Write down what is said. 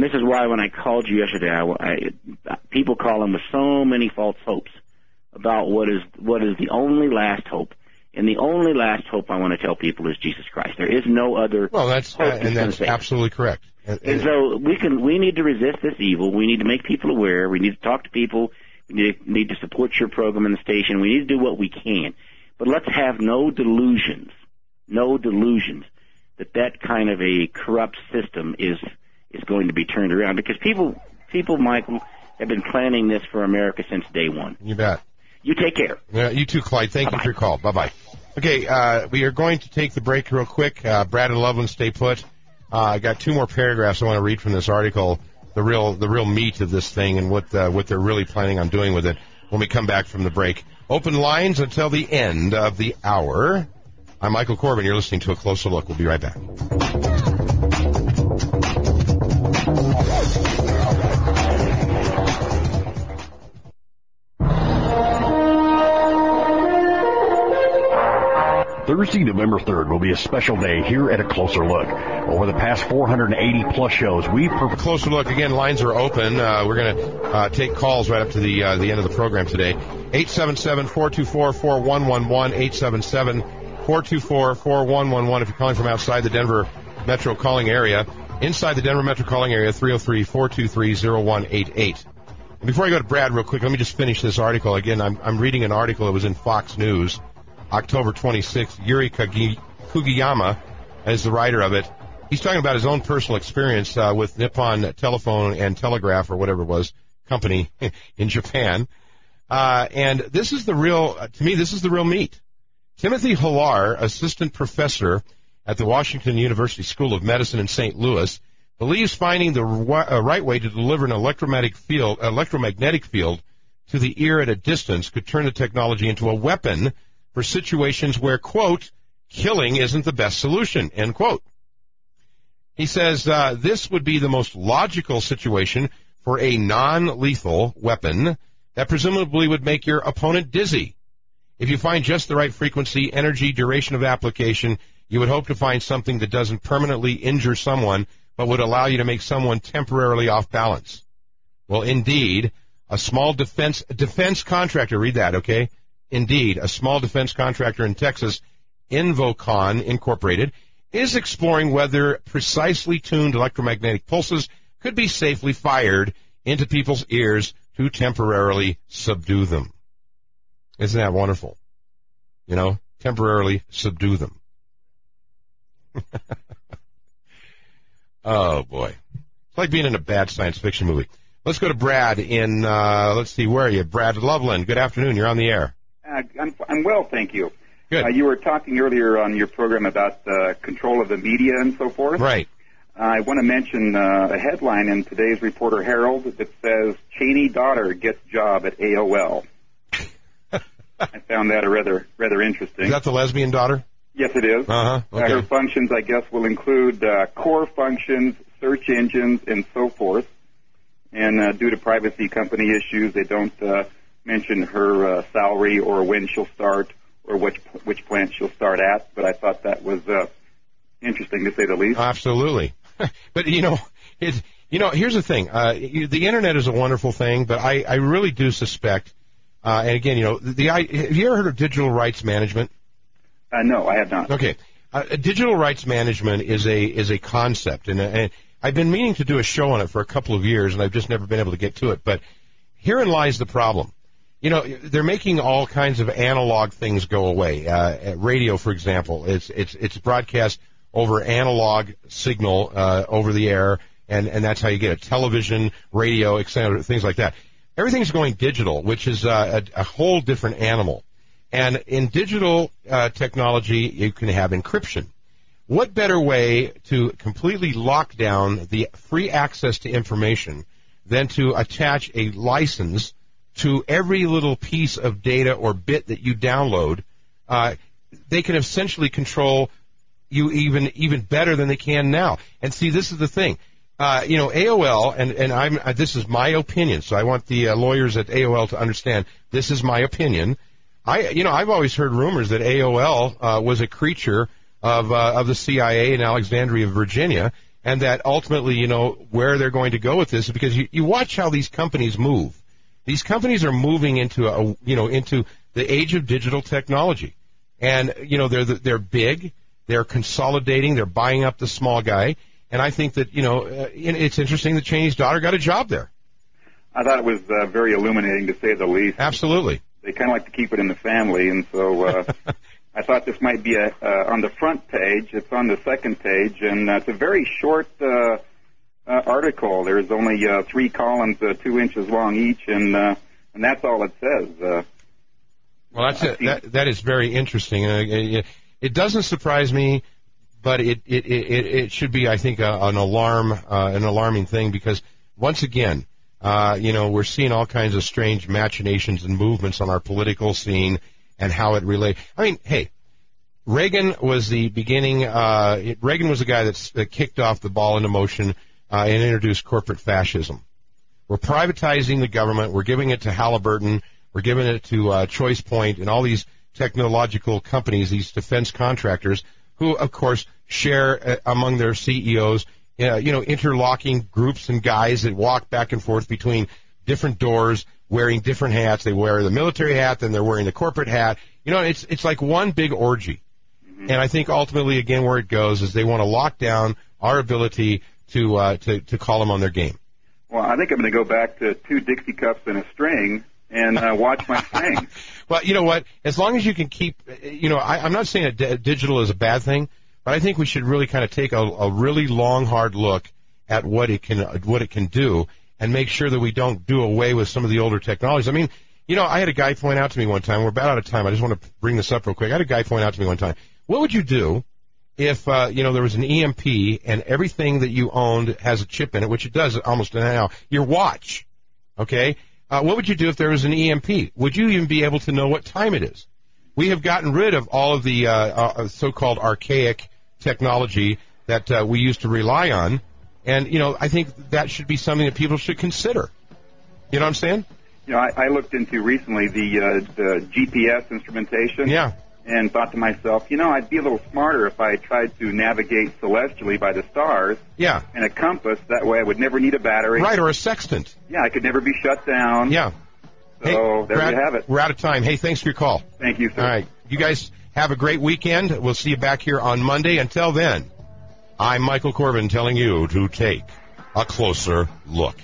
this is why when I called you yesterday, people call in with so many false hopes about what is the only last hope. And the only last hope I want to tell people is Jesus Christ. There is no other. Well, that's absolutely correct. And so we need to resist this evil. We need to make people aware. We need to talk to people. We need to support your program and the station. We need to do what we can. But let's have no delusions that kind of a corrupt system is going to be turned around, because people, Michael, have been planning this for America since day one. You bet. You take care. Yeah, you too, Clyde. Thank you for your call. Bye-bye. Okay, we are going to take the break real quick. Brad and Loveland, stay put. I got 2 more paragraphs I want to read from this article, the real meat of this thing and what they're really planning on doing with it when we come back from the break. Open lines until the end of the hour. I'm Michael Corbin. You're listening to A Closer Look. We'll be right back. Thursday, November 3rd will be a special day here at A Closer Look. Over the past 480-plus shows, we've... A Closer Look. Again, lines are open. We're going to take calls right up to the end of the program today. 877-424-4111, 877-424-4111 if you're calling from outside the Denver metro calling area. Inside the Denver metro calling area, 303-423-0188. And before I go to Brad real quick, let me just finish this article. Again, I'm reading an article that was in Fox News. October 26th, Yuri Kugiyama is the writer of it. He's talking about his own personal experience with Nippon Telephone and Telegraph, or whatever it was, company in Japan. And this is the real meat. Timothy Hillar, assistant professor at the Washington University School of Medicine in St. Louis, believes finding the right way to deliver an electromagnetic field to the ear at a distance could turn the technology into a weapon for situations where, quote, killing isn't the best solution, end quote. He says this would be the most logical situation for a non-lethal weapon that presumably would make your opponent dizzy. If you find just the right frequency, energy, duration of application, you would hope to find something that doesn't permanently injure someone, but would allow you to make someone temporarily off balance. Well, indeed, a small defense contractor, read that, okay? Indeed, a small defense contractor in Texas, Invocon Incorporated, is exploring whether precisely tuned electromagnetic pulses could be safely fired into people's ears to temporarily subdue them. Isn't that wonderful? You know, temporarily subdue them. Oh, boy. It's like being in a bad science fiction movie. Let's go to Brad in, let's see, where are you? Brad Loveland. Good afternoon. You're on the air. I'm well, thank you. Good. You were talking earlier on your program about control of the media and so forth. Right. I want to mention a headline in today's Reporter Herald that says, Cheney daughter gets job at AOL. I found that rather interesting. Is that the lesbian daughter? Yes, it is. Uh-huh. Okay. Her functions, I guess, will include core functions, search engines, and so forth. And due to privacy company issues, they don't mention her salary or when she'll start or which plant she'll start at. But I thought that was interesting, to say the least. Absolutely. But, here's the thing. The Internet is a wonderful thing, but I really do suspect, and again, have you ever heard of digital rights management? No, I have not. Okay. Digital rights management is a concept, and I've been meaning to do a show on it for a couple of years, and I've just never been able to get to it. But herein lies the problem. They're making all kinds of analog things go away. Radio, for example, it's broadcast over analog signal over the air, and that's how you get it. Television, radio, etc., things like that. Everything's going digital, which is a whole different animal. And in digital technology, you can have encryption. What better way to completely lock down the free access to information than to attach a license to every little piece of data or bit that you download? They can essentially control you even better than they can now. And see, this is the thing. AOL, and this is my opinion, so I want the lawyers at AOL to understand this is my opinion. I've always heard rumors that AOL was a creature of the CIA in Alexandria, Virginia, and that ultimately, where they're going to go with this is because you watch how these companies move. These companies are moving into into the age of digital technology, and they're big, they're consolidating, they're buying up the small guy, and I think that it's interesting that Cheney's daughter got a job there. I thought it was very illuminating, to say the least. Absolutely. They kind of like to keep it in the family, and so I thought this might be on the front page. It's on the second page, and it's a very short article. There's only 3 columns, 2 inches long each, and that's all it says. Well, that's it. That is very interesting. It doesn't surprise me, but it should be, I think, an alarming thing, because once again, we're seeing all kinds of strange machinations and movements on our political scene and how it relates. I mean, hey, Reagan was the beginning. Reagan was the guy that kicked off the ball into motion and introduced corporate fascism. We're privatizing the government. We're giving it to Halliburton. We're giving it to Choice Point and all these technological companies, these defense contractors, who, of course, share among their CEOs, interlocking groups and guys that walk back and forth between different doors, wearing different hats. They wear the military hat, then they're wearing the corporate hat. It's like one big orgy. Mm-hmm. And I think ultimately, again, where it goes is they want to lock down our ability to call them on their game. Well, I think I'm going to go back to 2 Dixie cups and a string and watch my string. Well, you know what? As long as you can keep, I'm not saying that digital is a bad thing, but I think we should really kind of take a really long, hard look at what it can do, and make sure that we don't do away with some of the older technologies. I mean, I had a guy point out to me one time. We're about out of time. I just want to bring this up real quick. I had a guy point out to me one time. What would you do if there was an EMP and everything that you owned has a chip in it, which it does almost now? Your watch, okay? What would you do if there was an EMP? Would you even be able to know what time it is? We have gotten rid of all of the so-called archaic technology that we used to rely on, and I think that should be something that people should consider. You know what I'm saying? I looked into recently the GPS instrumentation. Yeah. And thought to myself, I'd be a little smarter if I tried to navigate celestially by the stars. Yeah. And a compass. That way I would never need a battery. Right, or a sextant. Yeah, I could never be shut down. Yeah. So there you have it. We're out of time. Hey, thanks for your call. Thank you, sir. All right. You guys have a great weekend. We'll see you back here on Monday. Until then, I'm Michael Corbin telling you to take a closer look.